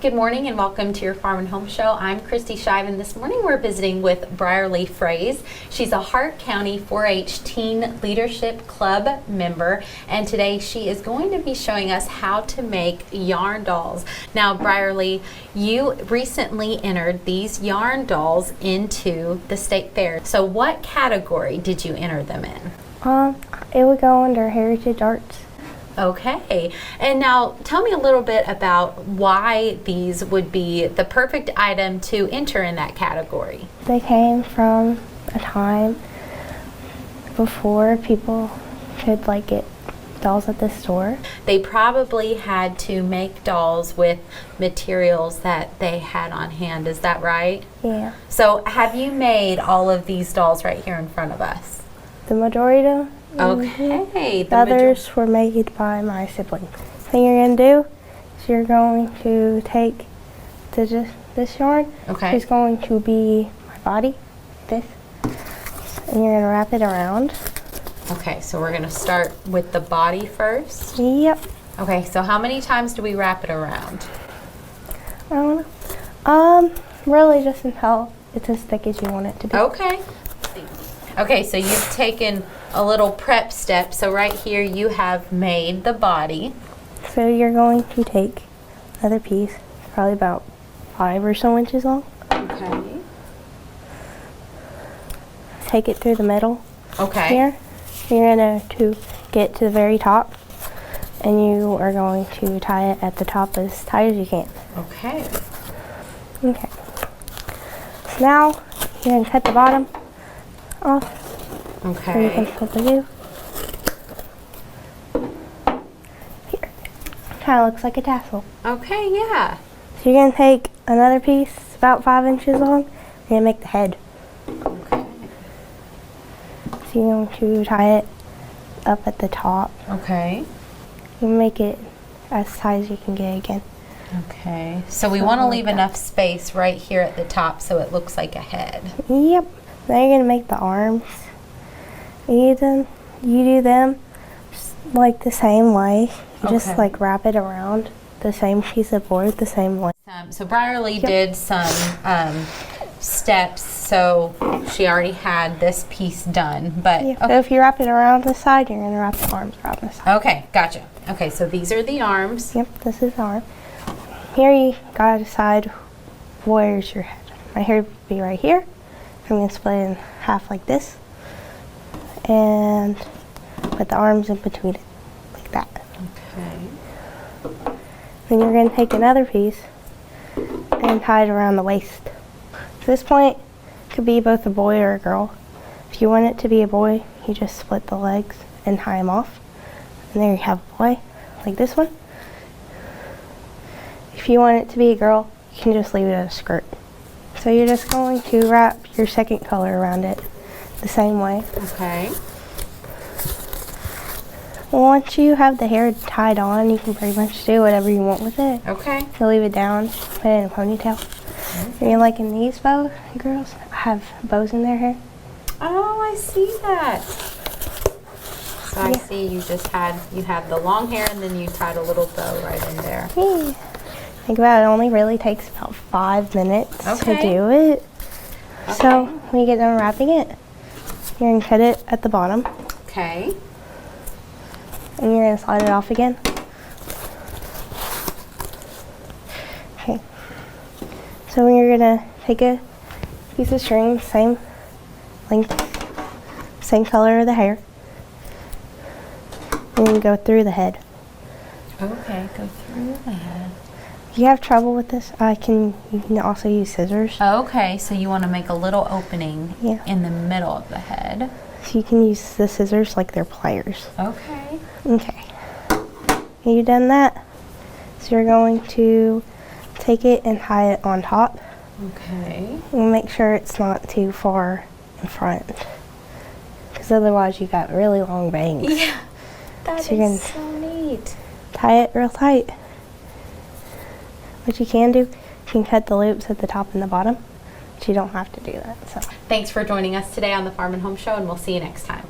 Good morning and welcome to your Farm and Home Show. I'm Kristi Shive, and this morning we're visiting with Briarlee Fraze. She's a Hart County 4-H Teen Leadership Club member, and today she is going to be showing us how to make yarn dolls. Now, Briarlee, you recently entered these yarn dolls into the state fair. So what category did you enter them in? It would go under Heritage Arts. Okay, and now tell me a little bit about why these would be the perfect item to enter in that category. They came from a time before people could get dolls at the store. They probably had to make dolls with materials that they had on hand, is that right? Yeah. So have you made all of these dolls right here in front of us? The majority of them. Okay. The others were made by my siblings. What you're going to do is you're going to take this yarn. Okay. It's going to be my body, this, and you're going to wrap it around. Okay, so we're going to start with the body first. Yep. Okay, so how many times do we wrap it around? I don't know. Really just until it's as thick as you want it to be. Okay. Okay, so you've taken a little prep step. So right here you have made the body. So you're going to take another piece, probably about 5 or so inches long. Okay. Take it through the middle. Okay. Here. You're going to get to the very top, and you are going to tie it at the top as tight as you can. Okay. Okay. So now you're going to cut the bottom off. Okay. So you can put the glue. Here. Kind of looks like a tassel. Okay, yeah. So you're going to take another piece about 5 inches long, and you're going to make the head. Okay. So you're going to tie it up at the top. Okay. You make it as tight as you can get again. Okay. So we want to leave enough space right here at the top so it looks like a head. Yep. Now you're going to make the arms. You do them like the same way. You just wrap it around the same piece of board the same way. So Briarlee did some steps, so she already had this piece done. But So if you wrap it around the side, you're going to wrap the arms around the side. Okay, gotcha. Okay, so these are the arms. Yep, this is the arm. Here you got to decide where's your head. My hair would be right here. I'm going to split it in half like this. And put the arms in between it, like that. Okay. Then you're going to take another piece and tie it around the waist. At this point, it could be both a boy or a girl. If you want it to be a boy, you just split the legs and tie them off. And there you have a boy, like this one. If you want it to be a girl, you can just leave it as a skirt. So you're just going to wrap your second color around it the same way. Okay. Once you have the hair tied on, you can pretty much do whatever you want with it. Okay. You leave it down, put it in a ponytail. Are you liking these bows, girls? Have bows in their hair. Oh, I see that. So I see you had the long hair and then you tied a little bow right in there. Yeah. Think about it, it only really takes about 5 minutes to do it. So when you get done wrapping it, you're going to cut it at the bottom. Okay. And you're going to slide it off again. Okay. So when you're going to take a piece of string, same length, same color of the hair, and you go through the head. Okay, go through the head. If you have trouble with this, you can also use scissors. Okay, so you want to make a little opening in the middle of the head. So you can use the scissors like they're pliers. Okay. Okay. You done that? So you're going to take it and tie it on top. Okay. And make sure it's not too far in front, because otherwise you got really long bangs. Yeah, that is so neat. Tie it real tight. What you can do, you can cut the loops at the top and the bottom, but you don't have to do that. So. Thanks for joining us today on the Farm and Home Show, and we'll see you next time.